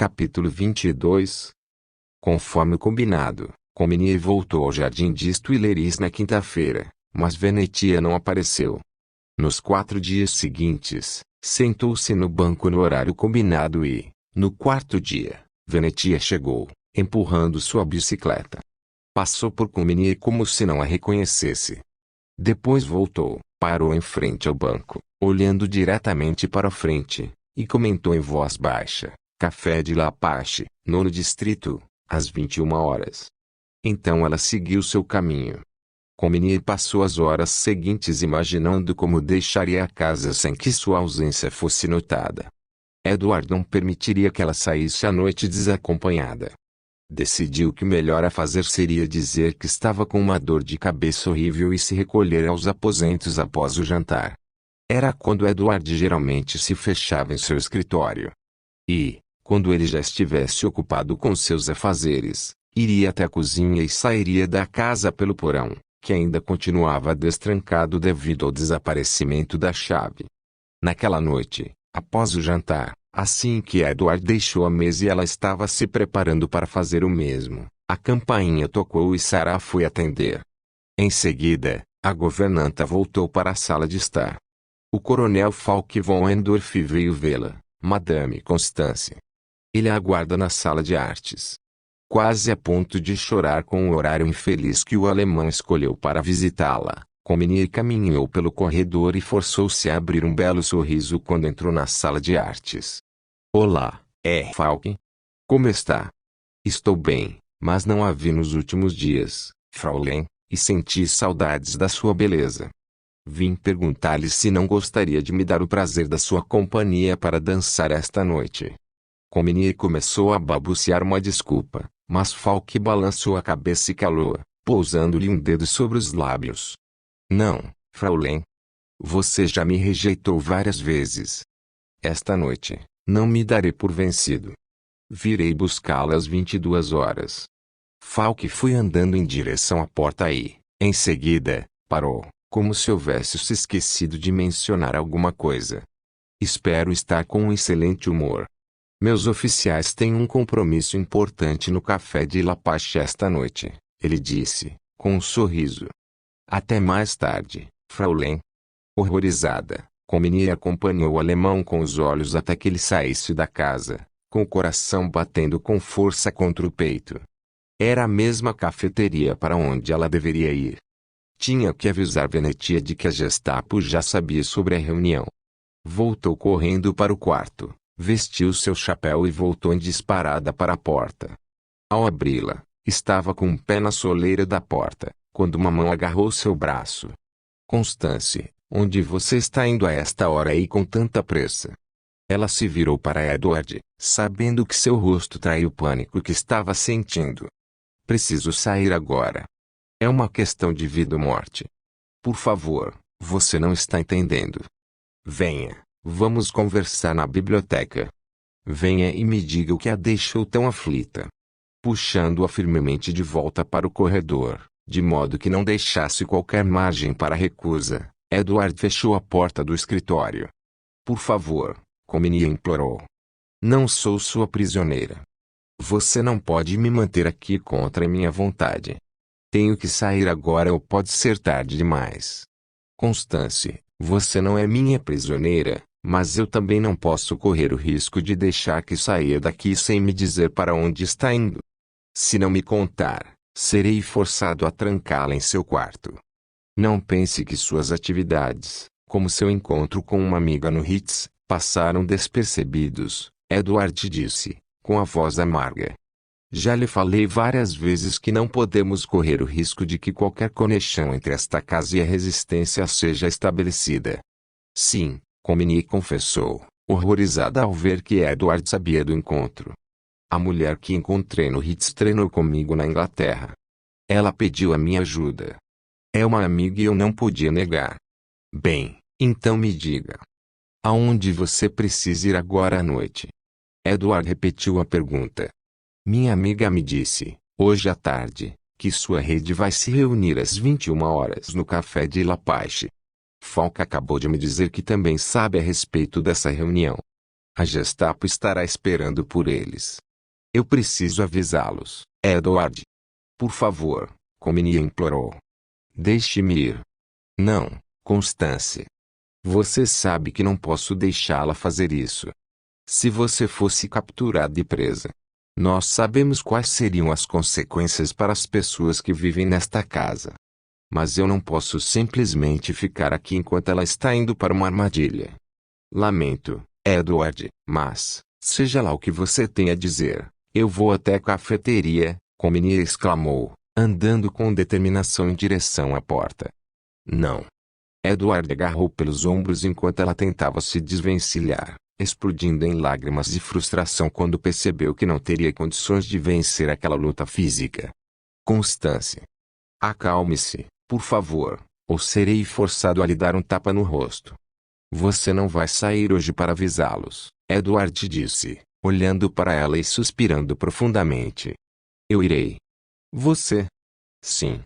Capítulo 22. Conforme combinado, Comini voltou ao jardim de Tuileries na quinta-feira, mas Venetia não apareceu. Nos 4 dias seguintes, sentou-se no banco no horário combinado e, no quarto dia, Venetia chegou, empurrando sua bicicleta. Passou por Comini como se não a reconhecesse. Depois voltou, parou em frente ao banco, olhando diretamente para a frente, e comentou em voz baixa: Café de Lapache, nono distrito, às 21 horas. Então ela seguiu seu caminho. Comini passou as horas seguintes imaginando como deixaria a casa sem que sua ausência fosse notada. Edward não permitiria que ela saísse à noite desacompanhada. Decidiu que o melhor a fazer seria dizer que estava com uma dor de cabeça horrível e se recolher aos aposentos após o jantar. Era quando Edward geralmente se fechava em seu escritório. E, quando ele já estivesse ocupado com seus afazeres, iria até a cozinha e sairia da casa pelo porão, que ainda continuava destrancado devido ao desaparecimento da chave. Naquela noite, após o jantar, assim que Edward deixou a mesa e ela estava se preparando para fazer o mesmo, a campainha tocou e Sarah foi atender. Em seguida, a governanta voltou para a sala de estar. O coronel Falk von Endorf veio vê-la, Madame Constance. Ele a aguarda na sala de artes. Quase a ponto de chorar com o horário infeliz que o alemão escolheu para visitá-la, Comini caminhou pelo corredor e forçou-se a abrir um belo sorriso quando entrou na sala de artes. Olá, Falk. Como está? Estou bem, mas não a vi nos últimos dias, Fraulein, e senti saudades da sua beleza. Vim perguntar-lhe se não gostaria de me dar o prazer da sua companhia para dançar esta noite. Comini começou a balbuciar uma desculpa, mas Falk balançou a cabeça e calou-a, pousando-lhe um dedo sobre os lábios. Não, Fraulein. Você já me rejeitou várias vezes. Esta noite, não me darei por vencido. Virei buscá-la às 22 horas. Falk foi andando em direção à porta e, em seguida, parou, como se houvesse se esquecido de mencionar alguma coisa. Espero estar com um excelente humor. Meus oficiais têm um compromisso importante no café de Lapache esta noite, ele disse, com um sorriso. Até mais tarde, Fraulein. Horrorizada, Comini acompanhou o alemão com os olhos até que ele saísse da casa, com o coração batendo com força contra o peito. Era a mesma cafeteria para onde ela deveria ir. Tinha que avisar Venetia de que a Gestapo já sabia sobre a reunião. Voltou correndo para o quarto. Vestiu seu chapéu e voltou em disparada para a porta. Ao abri-la, estava com um pé na soleira da porta, quando uma mão agarrou seu braço. Constance, onde você está indo a esta hora e com tanta pressa? Ela se virou para Edward, sabendo que seu rosto traía o pânico que estava sentindo. Preciso sair agora. É uma questão de vida ou morte. Por favor, você não está entendendo. Venha. Vamos conversar na biblioteca. Venha e me diga o que a deixou tão aflita. Puxando-a firmemente de volta para o corredor, de modo que não deixasse qualquer margem para recusa, Edward fechou a porta do escritório. Por favor, Comini implorou. Não sou sua prisioneira. Você não pode me manter aqui contra minha vontade. Tenho que sair agora ou pode ser tarde demais. Constance, você não é minha prisioneira. Mas eu também não posso correr o risco de deixar que saia daqui sem me dizer para onde está indo. Se não me contar, serei forçado a trancá-la em seu quarto. Não pense que suas atividades, como seu encontro com uma amiga no Ritz, passaram despercebidos, Edward disse, com a voz amarga. Já lhe falei várias vezes que não podemos correr o risco de que qualquer conexão entre esta casa e a resistência seja estabelecida. Sim. Comini confessou, horrorizada ao ver que Edward sabia do encontro. A mulher que encontrei no Ritz treinou comigo na Inglaterra. Ela pediu a minha ajuda. É uma amiga e eu não podia negar. Bem, então me diga. Aonde você precisa ir agora à noite? Edward repetiu a pergunta. Minha amiga me disse, hoje à tarde, que sua rede vai se reunir às 21 horas no café de Lapache. Falk acabou de me dizer que também sabe a respeito dessa reunião. A Gestapo estará esperando por eles. Eu preciso avisá-los, Edward. Por favor, Comini implorou. Deixe-me ir. Não, Constance. Você sabe que não posso deixá-la fazer isso. Se você fosse capturada e presa, nós sabemos quais seriam as consequências para as pessoas que vivem nesta casa. Mas eu não posso simplesmente ficar aqui enquanto ela está indo para uma armadilha. Lamento, Edward, mas, seja lá o que você tem a dizer, eu vou até a cafeteria, Comini exclamou, andando com determinação em direção à porta. Não. Edward agarrou pelos ombros enquanto ela tentava se desvencilhar, explodindo em lágrimas de frustração quando percebeu que não teria condições de vencer aquela luta física. Constance. Acalme-se, por favor, ou serei forçado a lhe dar um tapa no rosto. Você não vai sair hoje para avisá-los, Edward disse, olhando para ela e suspirando profundamente. Eu irei. Você? Sim.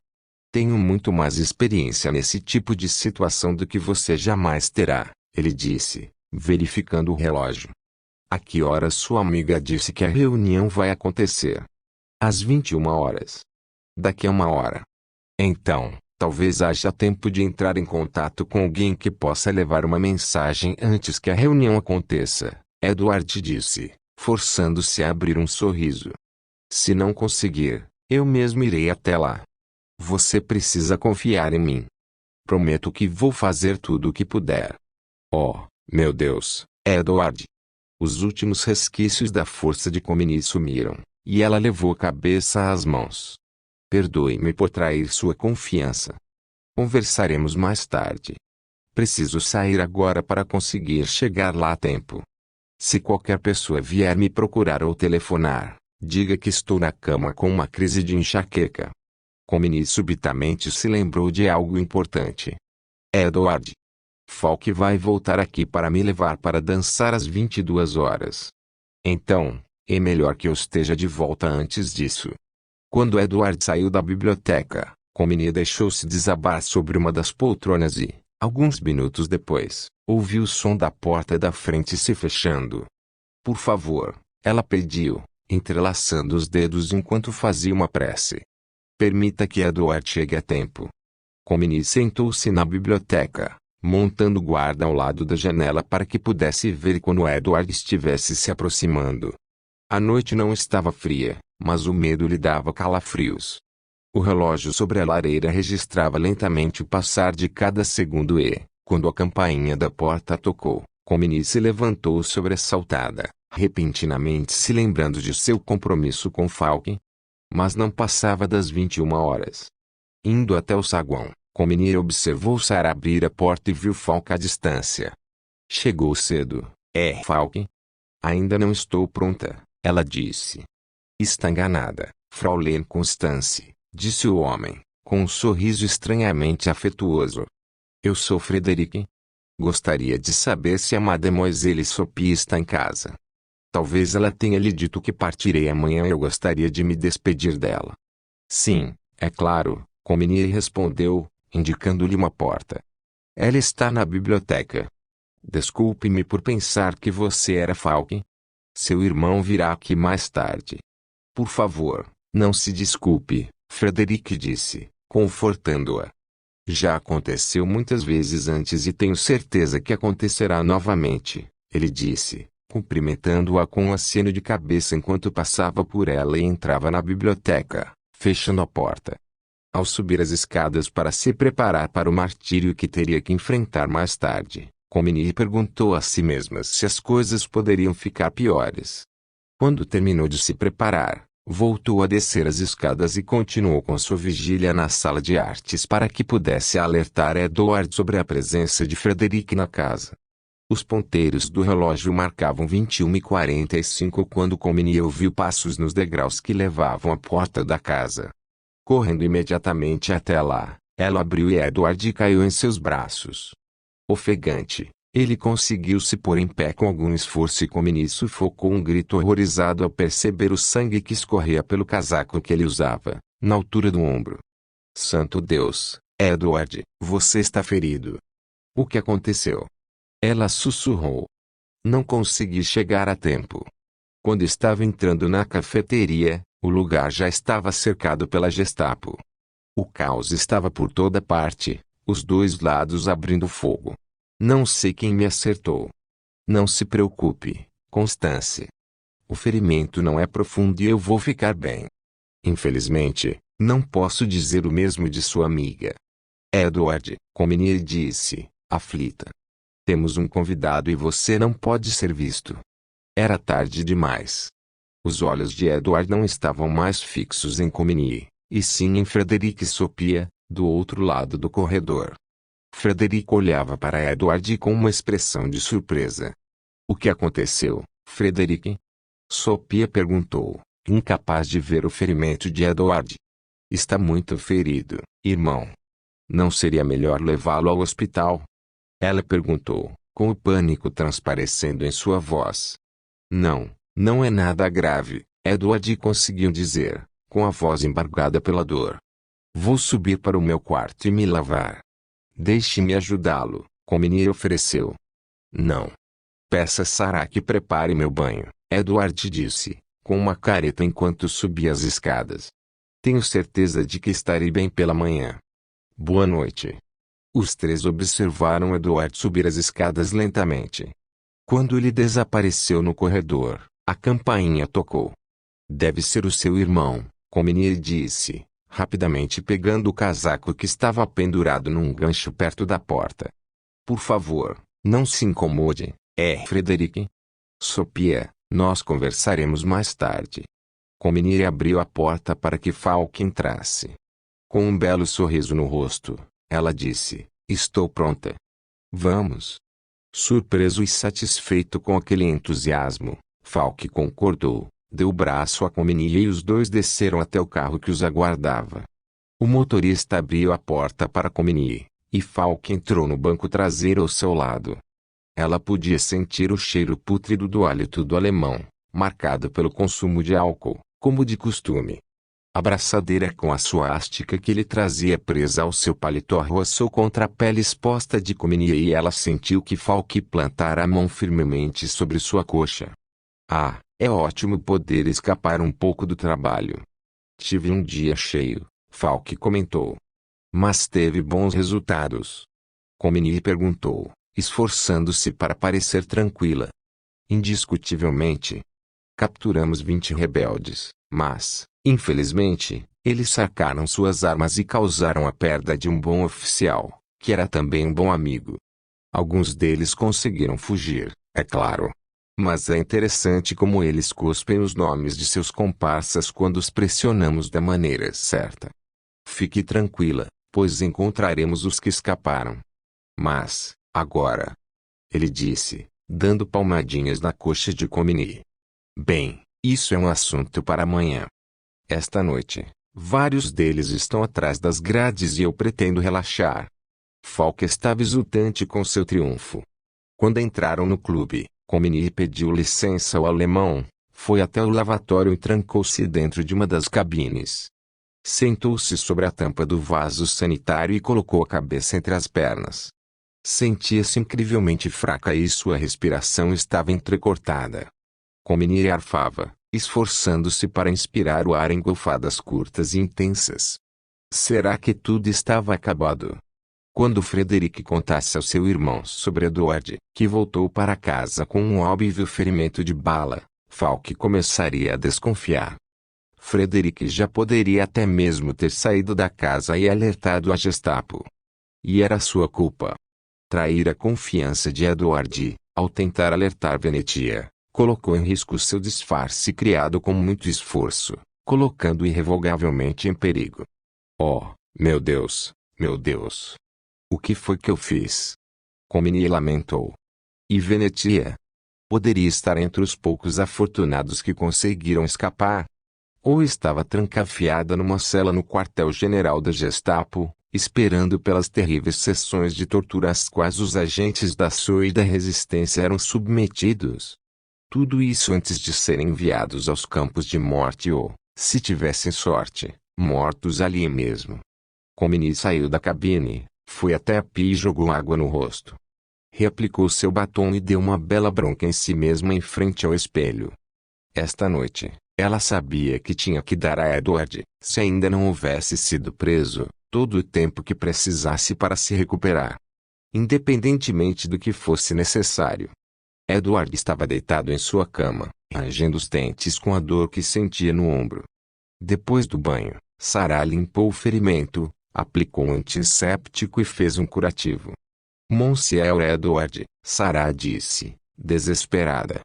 Tenho muito mais experiência nesse tipo de situação do que você jamais terá, ele disse, verificando o relógio. A que horas sua amiga disse que a reunião vai acontecer? Às 21 horas. Daqui a 1 hora. Então, talvez haja tempo de entrar em contato com alguém que possa levar uma mensagem antes que a reunião aconteça, Edward disse, forçando-se a abrir um sorriso. Se não conseguir, eu mesmo irei até lá. Você precisa confiar em mim. Prometo que vou fazer tudo o que puder. Oh, meu Deus, Edward. Os últimos resquícios da força de Comini sumiram, e ela levou a cabeça às mãos. Perdoe-me por trair sua confiança. Conversaremos mais tarde. Preciso sair agora para conseguir chegar lá a tempo. Se qualquer pessoa vier me procurar ou telefonar, diga que estou na cama com uma crise de enxaqueca. Comini subitamente se lembrou de algo importante. Edward. Falk vai voltar aqui para me levar para dançar às 22 horas. Então, é melhor que eu esteja de volta antes disso. Quando Edward saiu da biblioteca, Comini deixou-se desabar sobre uma das poltronas e, alguns minutos depois, ouviu o som da porta da frente se fechando. Por favor, ela pediu, entrelaçando os dedos enquanto fazia uma prece. Permita que Edward chegue a tempo. Comini sentou-se na biblioteca, montando guarda ao lado da janela para que pudesse ver quando Edward estivesse se aproximando. A noite não estava fria, mas o medo lhe dava calafrios. O relógio sobre a lareira registrava lentamente o passar de cada segundo e, quando a campainha da porta tocou, Comini se levantou sobressaltada, repentinamente se lembrando de seu compromisso com Falk. Mas não passava das 21 horas. Indo até o saguão, Comini observou Sarah abrir a porta e viu Falk à distância. Chegou cedo, Falk? Ainda não estou pronta, ela disse. Está enganada, Fraulein Constance, disse o homem, com um sorriso estranhamente afetuoso. Eu sou Frederic. Gostaria de saber se a Mademoiselle Sophie está em casa. Talvez ela tenha lhe dito que partirei amanhã e eu gostaria de me despedir dela. Sim, é claro, Comini respondeu, indicando-lhe uma porta. Ela está na biblioteca. Desculpe-me por pensar que você era Falk. Seu irmão virá aqui mais tarde. Por favor, não se desculpe, Frederic disse, confortando-a. Já aconteceu muitas vezes antes e tenho certeza que acontecerá novamente, ele disse, cumprimentando-a com um aceno de cabeça enquanto passava por ela e entrava na biblioteca, fechando a porta. Ao subir as escadas para se preparar para o martírio que teria que enfrentar mais tarde, Comini perguntou a si mesma se as coisas poderiam ficar piores. Quando terminou de se preparar, voltou a descer as escadas e continuou com sua vigília na sala de artes para que pudesse alertar Edward sobre a presença de Frederic na casa. Os ponteiros do relógio marcavam 21h45 quando Comini ouviu passos nos degraus que levavam à porta da casa. Correndo imediatamente até lá, ela abriu e Edward caiu em seus braços. Ofegante, ele conseguiu se pôr em pé com algum esforço e Comini sufocou um grito horrorizado ao perceber o sangue que escorria pelo casaco que ele usava, na altura do ombro. Santo Deus, Edward, você está ferido. O que aconteceu? Ela sussurrou. Não consegui chegar a tempo. Quando estava entrando na cafeteria, o lugar já estava cercado pela Gestapo. O caos estava por toda parte, os dois lados abrindo fogo. Não sei quem me acertou. Não se preocupe, Constance. O ferimento não é profundo e eu vou ficar bem. Infelizmente, não posso dizer o mesmo de sua amiga. Edward, Comenier disse, aflita. Temos um convidado e você não pode ser visto. Era tarde demais. Os olhos de Edward não estavam mais fixos em Comenier, e sim em Frederick e Sophia, do outro lado do corredor. Frederick olhava para Edward com uma expressão de surpresa. O que aconteceu, Frederick? Sophia perguntou, incapaz de ver o ferimento de Edward. Está muito ferido, irmão. Não seria melhor levá-lo ao hospital? Ela perguntou, com o pânico transparecendo em sua voz. Não, não é nada grave, Edward conseguiu dizer, com a voz embargada pela dor. Vou subir para o meu quarto e me lavar. Deixe-me ajudá-lo, Comenier ofereceu. Não. Peça Sarah que prepare meu banho, Edward disse, com uma careta enquanto subia as escadas. Tenho certeza de que estarei bem pela manhã. Boa noite. Os três observaram Edward subir as escadas lentamente. Quando ele desapareceu no corredor, a campainha tocou. Deve ser o seu irmão, Comenier disse, rapidamente pegando o casaco que estava pendurado num gancho perto da porta. Por favor, não se incomode, Frederick. Sophia, nós conversaremos mais tarde. Comenier abriu a porta para que Falk entrasse. Com um belo sorriso no rosto, ela disse, estou pronta. Vamos. Surpreso e satisfeito com aquele entusiasmo, Falk concordou, deu o braço a Comenier e os dois desceram até o carro que os aguardava. O motorista abriu a porta para Comenier, e Falk entrou no banco traseiro ao seu lado. Ela podia sentir o cheiro pútrido do hálito do alemão, marcado pelo consumo de álcool, como de costume. A braçadeira com a suástica que ele trazia presa ao seu paletó roçou contra a pele exposta de Comenier e ela sentiu que Falk plantara a mão firmemente sobre sua coxa. Ah, é ótimo poder escapar um pouco do trabalho. Tive um dia cheio, Falk comentou. Mas teve bons resultados. Comenier perguntou, esforçando-se para parecer tranquila. Indiscutivelmente. Capturamos 20 rebeldes, mas, infelizmente, eles sacaram suas armas e causaram a perda de um bom oficial, que era também um bom amigo. Alguns deles conseguiram fugir, é claro. Mas é interessante como eles cuspem os nomes de seus comparsas quando os pressionamos da maneira certa. Fique tranquila, pois encontraremos os que escaparam. Mas, agora, ele disse, dando palmadinhas na coxa de Comenier. Bem, isso é um assunto para amanhã. Esta noite, vários deles estão atrás das grades e eu pretendo relaxar. Falk estava exultante com seu triunfo. Quando entraram no clube, Comenier pediu licença ao alemão, foi até o lavatório e trancou-se dentro de uma das cabines. Sentou-se sobre a tampa do vaso sanitário e colocou a cabeça entre as pernas. Sentia-se incrivelmente fraca e sua respiração estava entrecortada. Comenier arfava, esforçando-se para inspirar o ar em golfadas curtas e intensas. Será que tudo estava acabado? Quando Frederick contasse ao seu irmão sobre Edward, que voltou para casa com um óbvio ferimento de bala, Falk começaria a desconfiar. Frederick já poderia até mesmo ter saído da casa e alertado a Gestapo. E era sua culpa. Trair a confiança de Edward, ao tentar alertar Venetia, colocou em risco seu disfarce criado com muito esforço, colocando irrevogavelmente em perigo. Oh, meu Deus, meu Deus! O que foi que eu fiz? Comenier lamentou. E Venetia? Poderia estar entre os poucos afortunados que conseguiram escapar? Ou estava trancafiada numa cela no quartel-general da Gestapo, esperando pelas terríveis sessões de tortura às quais os agentes da SOE e da Resistência eram submetidos? Tudo isso antes de serem enviados aos campos de morte ou, se tivessem sorte, mortos ali mesmo. Comenier saiu da cabine, foi até a pia e jogou água no rosto. Reaplicou seu batom e deu uma bela bronca em si mesma em frente ao espelho. Esta noite, ela sabia que tinha que dar a Edward, se ainda não houvesse sido preso, todo o tempo que precisasse para se recuperar. Independentemente do que fosse necessário. Edward estava deitado em sua cama, rangendo os dentes com a dor que sentia no ombro. Depois do banho, Sarah limpou o ferimento, aplicou um antisséptico e fez um curativo. Monsieur Edward, Sarah disse, desesperada.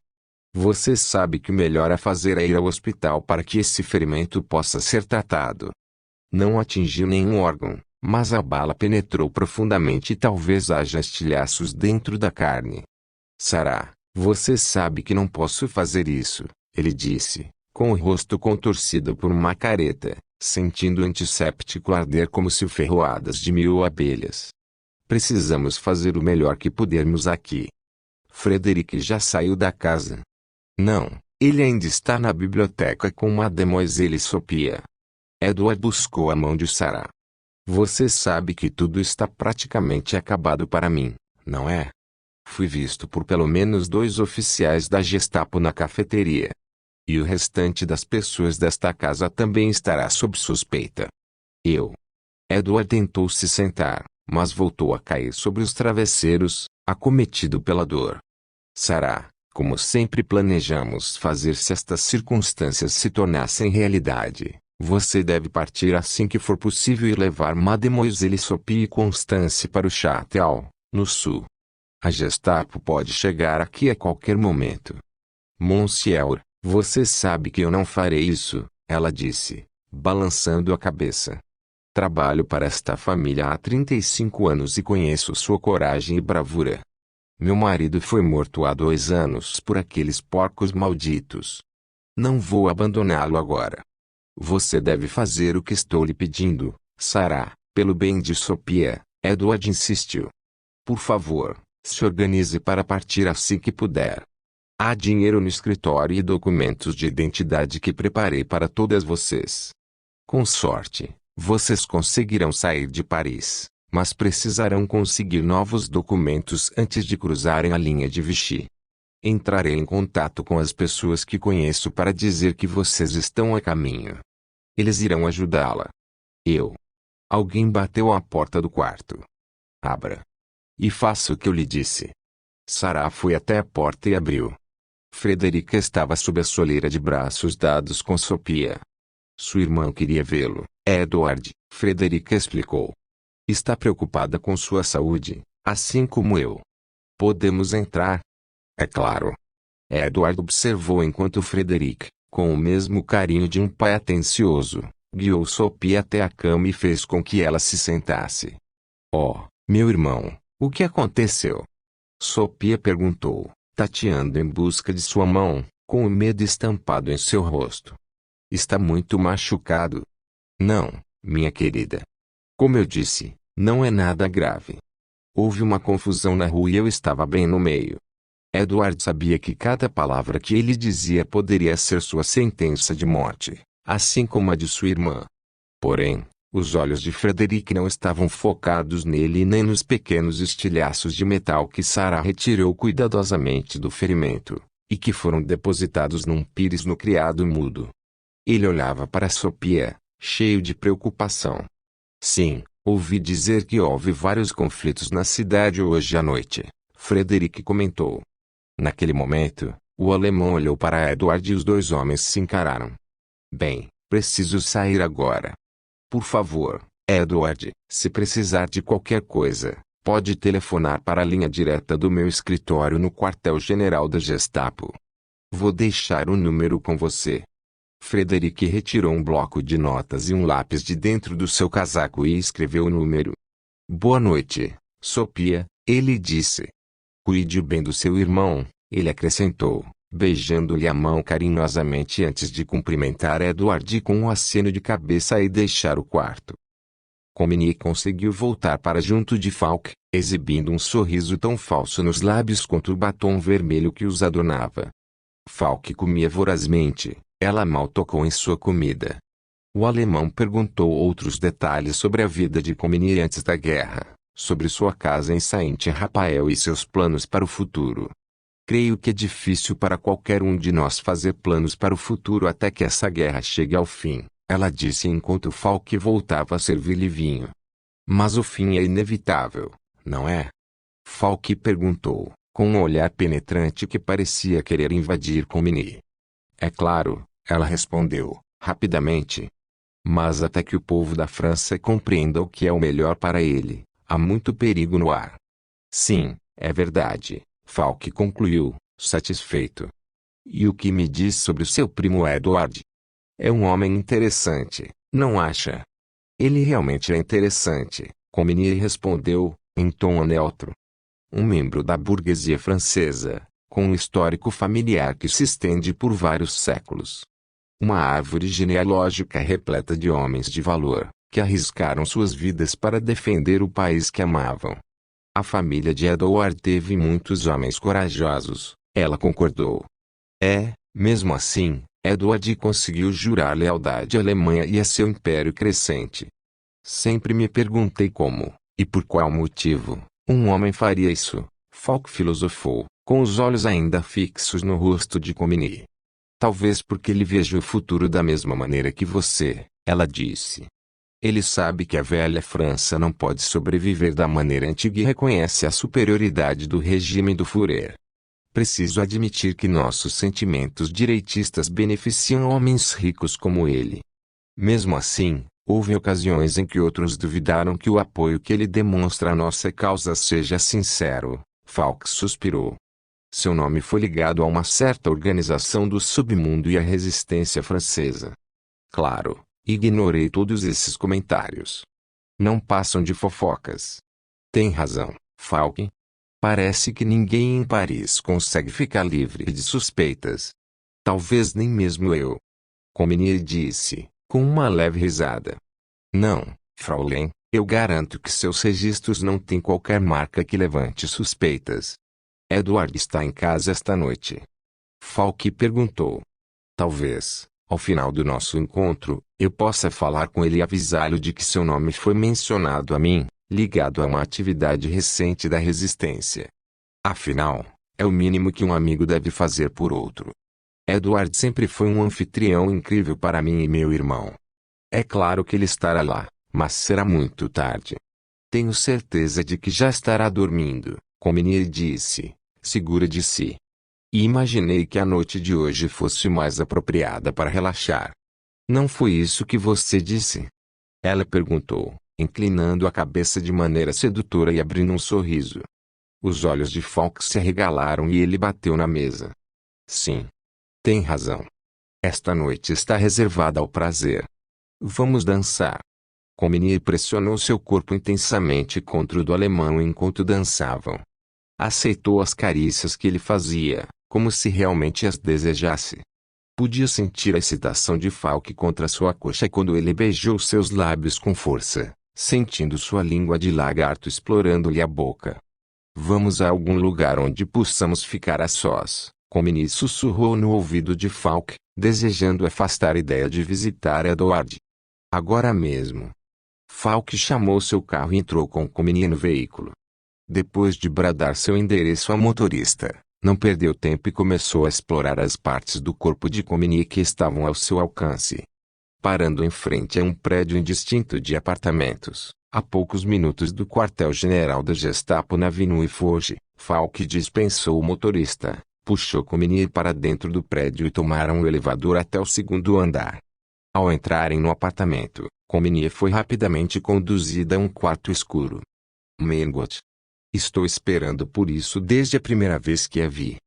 Você sabe que o melhor a fazer é ir ao hospital para que esse ferimento possa ser tratado. Não atingiu nenhum órgão, mas a bala penetrou profundamente e talvez haja estilhaços dentro da carne. Sarah, você sabe que não posso fazer isso, ele disse, com o rosto contorcido por uma careta, sentindo o antisséptico arder como se ferroadas de 1000 abelhas. Precisamos fazer o melhor que pudermos aqui. Frederick já saiu da casa. Não, ele ainda está na biblioteca com Mademoiselle Sophia. Edward buscou a mão de Sarah. Você sabe que tudo está praticamente acabado para mim, não é? Fui visto por pelo menos 2 oficiais da Gestapo na cafeteria. E o restante das pessoas desta casa também estará sob suspeita. Edward tentou se sentar, mas voltou a cair sobre os travesseiros, acometido pela dor. Sarah, como sempre planejamos fazer se estas circunstâncias se tornassem realidade, você deve partir assim que for possível e levar Mademoiselle Sophie e Constance para o Château, no sul. A Gestapo pode chegar aqui a qualquer momento. Monsieur, você sabe que eu não farei isso, ela disse, balançando a cabeça. Trabalho para esta família há 35 anos e conheço sua coragem e bravura. Meu marido foi morto há 2 anos por aqueles porcos malditos. Não vou abandoná-lo agora. Você deve fazer o que estou lhe pedindo, Sarah, pelo bem de Sophia, Edward insistiu. Por favor, se organize para partir assim que puder. Há dinheiro no escritório e documentos de identidade que preparei para todas vocês. Com sorte, vocês conseguirão sair de Paris, mas precisarão conseguir novos documentos antes de cruzarem a linha de Vichy. Entrarei em contato com as pessoas que conheço para dizer que vocês estão a caminho. Eles irão ajudá-la. Alguém bateu à porta do quarto. Abra. E faça o que eu lhe disse. Sarah foi até a porta e abriu. Frederica estava sob a soleira de braços dados com Sophia. Sua irmã queria vê-lo, Edward, Frederica explicou. Está preocupada com sua saúde, assim como eu. Podemos entrar? É claro. Edward observou enquanto Frederic, com o mesmo carinho de um pai atencioso, guiou Sophia até a cama e fez com que ela se sentasse. Oh, meu irmão, o que aconteceu? Sophia perguntou, tateando em busca de sua mão, com o medo estampado em seu rosto. Está muito machucado? Não, minha querida. Como eu disse, não é nada grave. Houve uma confusão na rua e eu estava bem no meio. Edward sabia que cada palavra que ele dizia poderia ser sua sentença de morte, assim como a de sua irmã. Porém, os olhos de Frederic não estavam focados nele nem nos pequenos estilhaços de metal que Sarah retirou cuidadosamente do ferimento, e que foram depositados num pires no criado mudo. Ele olhava para Sophia, cheio de preocupação. Sim, ouvi dizer que houve vários conflitos na cidade hoje à noite, Frederic comentou. Naquele momento, o alemão olhou para Edward e os 2 homens se encararam. Bem, preciso sair agora. Por favor, Edward, se precisar de qualquer coisa, pode telefonar para a linha direta do meu escritório no quartel-general da Gestapo. Vou deixar o número com você. Frederic retirou um bloco de notas e um lápis de dentro do seu casaco e escreveu o número. Boa noite, Sophia, ele disse. Cuide bem do seu irmão, ele acrescentou, beijando-lhe a mão carinhosamente antes de cumprimentar Edward com um aceno de cabeça e deixar o quarto. Comini conseguiu voltar para junto de Falk, exibindo um sorriso tão falso nos lábios quanto o batom vermelho que os adornava. Falk comia vorazmente, ela mal tocou em sua comida. O alemão perguntou outros detalhes sobre a vida de Comini antes da guerra, sobre sua casa em Saint-Raphael e seus planos para o futuro. Creio que é difícil para qualquer um de nós fazer planos para o futuro até que essa guerra chegue ao fim, ela disse enquanto Falk voltava a servir-lhe vinho. Mas o fim é inevitável, não é? Falk perguntou, com um olhar penetrante que parecia querer invadir Comini. É claro, ela respondeu, rapidamente. Mas até que o povo da França compreenda o que é o melhor para ele, há muito perigo no ar. Sim, é verdade, Falk concluiu, satisfeito. E o que me diz sobre o seu primo Edward? É um homem interessante, não acha? Ele realmente é interessante, Comini respondeu, em tom neutro. Um membro da burguesia francesa, com um histórico familiar que se estende por vários séculos. Uma árvore genealógica repleta de homens de valor, que arriscaram suas vidas para defender o país que amavam. A família de Edward teve muitos homens corajosos, ela concordou. Mesmo assim, Edward conseguiu jurar lealdade à Alemanha e a seu império crescente. Sempre me perguntei como, e por qual motivo, um homem faria isso, Falk filosofou, com os olhos ainda fixos no rosto de Comini. Talvez porque ele veja o futuro da mesma maneira que você, ela disse. Ele sabe que a velha França não pode sobreviver da maneira antiga e reconhece a superioridade do regime do Führer. Preciso admitir que nossos sentimentos direitistas beneficiam homens ricos como ele. Mesmo assim, houve ocasiões em que outros duvidaram que o apoio que ele demonstra à nossa causa seja sincero, Falk suspirou. Seu nome foi ligado a uma certa organização do submundo e à resistência francesa. Claro, ignorei todos esses comentários. Não passam de fofocas. Tem razão, Falk. Parece que ninguém em Paris consegue ficar livre de suspeitas. Talvez nem mesmo eu. Comini disse, com uma leve risada. Não, Fraulein, eu garanto que seus registros não têm qualquer marca que levante suspeitas. Edward está em casa esta noite. Falk perguntou. Talvez, ao final do nosso encontro, eu possa falar com ele e avisá-lo de que seu nome foi mencionado a mim, ligado a uma atividade recente da resistência. Afinal, é o mínimo que um amigo deve fazer por outro. Edward sempre foi um anfitrião incrível para mim e meu irmão. É claro que ele estará lá, mas será muito tarde. Tenho certeza de que já estará dormindo, Comini disse, segura de si. E imaginei que a noite de hoje fosse mais apropriada para relaxar. Não foi isso que você disse? Ela perguntou, inclinando a cabeça de maneira sedutora e abrindo um sorriso. Os olhos de Falk se arregalaram e ele bateu na mesa. Sim. Tem razão. Esta noite está reservada ao prazer. Vamos dançar. Comini pressionou seu corpo intensamente contra o do alemão enquanto dançavam. Aceitou as carícias que ele fazia, como se realmente as desejasse. Podia sentir a excitação de Falk contra sua coxa quando ele beijou seus lábios com força, sentindo sua língua de lagarto explorando-lhe a boca. Vamos a algum lugar onde possamos ficar a sós, Comini sussurrou no ouvido de Falk, desejando afastar a ideia de visitar Edward. Agora mesmo. Falk chamou seu carro e entrou com Comini no veículo. Depois de bradar seu endereço ao motorista, não perdeu tempo e começou a explorar as partes do corpo de Comini que estavam ao seu alcance. Parando em frente a um prédio indistinto de apartamentos, a poucos minutos do quartel-general da Gestapo na Avenue Foch, Falk dispensou o motorista, puxou Comini para dentro do prédio e tomaram o elevador até o segundo andar. Ao entrarem no apartamento, Comini foi rapidamente conduzida a um quarto escuro. Margot. Estou esperando por isso desde a primeira vez que a vi.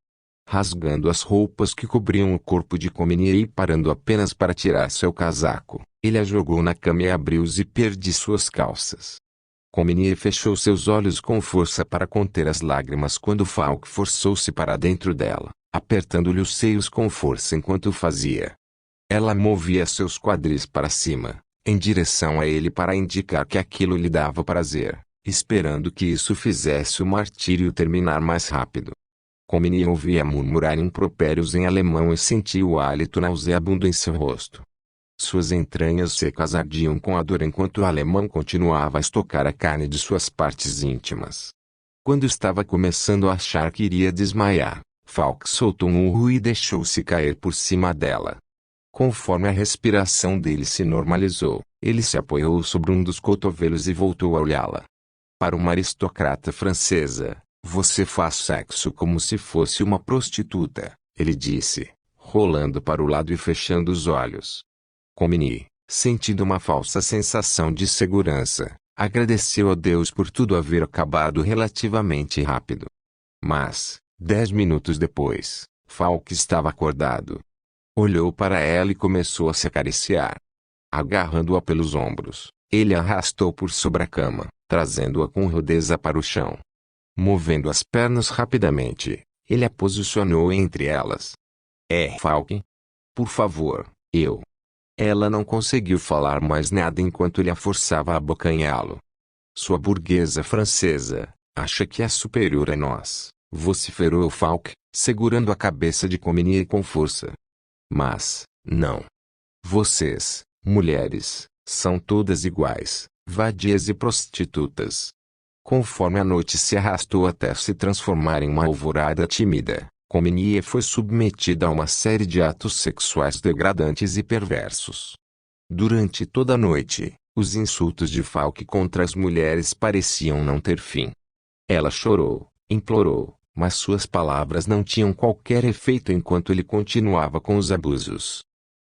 Rasgando as roupas que cobriam o corpo de Comini e parando apenas para tirar seu casaco, ele a jogou na cama e abriu o zíper de suas calças. Comini fechou seus olhos com força para conter as lágrimas quando Falk forçou-se para dentro dela, apertando-lhe os seios com força enquanto o fazia. Ela movia seus quadris para cima, em direção a ele para indicar que aquilo lhe dava prazer, esperando que isso fizesse o martírio terminar mais rápido. Comini ouvia murmurar impropérios em alemão e sentia o hálito nauseabundo em seu rosto. Suas entranhas secas ardiam com a dor enquanto o alemão continuava a estocar a carne de suas partes íntimas. Quando estava começando a achar que iria desmaiar, Falk soltou um urro e deixou-se cair por cima dela. Conforme a respiração dele se normalizou, ele se apoiou sobre um dos cotovelos e voltou a olhá-la. Para uma aristocrata francesa, você faz sexo como se fosse uma prostituta, ele disse, rolando para o lado e fechando os olhos. Comini, sentindo uma falsa sensação de segurança, agradeceu a Deus por tudo haver acabado relativamente rápido. Mas, 10 minutos depois, Falk estava acordado. Olhou para ela e começou a se acariciar. Agarrando-a pelos ombros, ele a arrastou por sobre a cama, trazendo-a com rudeza para o chão. Movendo as pernas rapidamente, ele a posicionou entre elas. Falk? Por favor, eu. Ela não conseguiu falar mais nada enquanto ele a forçava a abocanhá-lo. Sua burguesa francesa, acha que é superior a nós, vociferou Falk, segurando a cabeça de Comini com força. Mas, não. Vocês, mulheres, são todas iguais, vadias e prostitutas. Conforme a noite se arrastou até se transformar em uma alvorada tímida, Comini foi submetida a uma série de atos sexuais degradantes e perversos. Durante toda a noite, os insultos de Falk contra as mulheres pareciam não ter fim. Ela chorou, implorou, mas suas palavras não tinham qualquer efeito enquanto ele continuava com os abusos.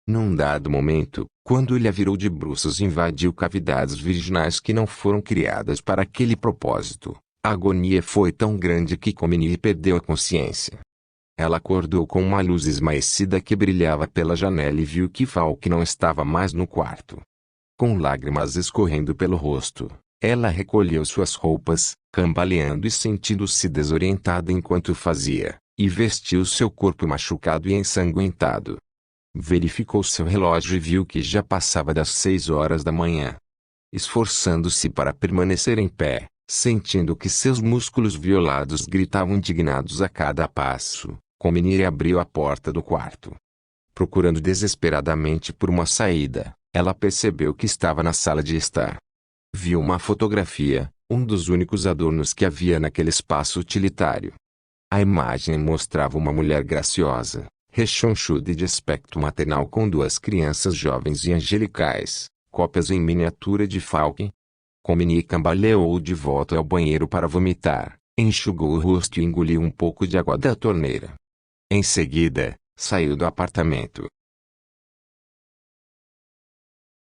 Num dado momento, quando ele a virou de bruços e invadiu cavidades virginais que não foram criadas para aquele propósito, a agonia foi tão grande que Comini perdeu a consciência. Ela acordou com uma luz esmaecida que brilhava pela janela e viu que Falk não estava mais no quarto. Com lágrimas escorrendo pelo rosto, ela recolheu suas roupas, cambaleando e sentindo-se desorientada enquanto fazia, e vestiu seu corpo machucado e ensanguentado. Verificou seu relógio e viu que já passava das 6 horas da manhã. Esforçando-se para permanecer em pé, sentindo que seus músculos violados gritavam indignados a cada passo, Comini abriu a porta do quarto. Procurando desesperadamente por uma saída, ela percebeu que estava na sala de estar. Viu uma fotografia, um dos únicos adornos que havia naquele espaço utilitário. A imagem mostrava uma mulher graciosa, rechonchuda e de aspecto maternal com 2 crianças jovens e angelicais, cópias em miniatura de Falk. Comini cambaleou de volta ao banheiro para vomitar, enxugou o rosto e engoliu um pouco de água da torneira. Em seguida, saiu do apartamento.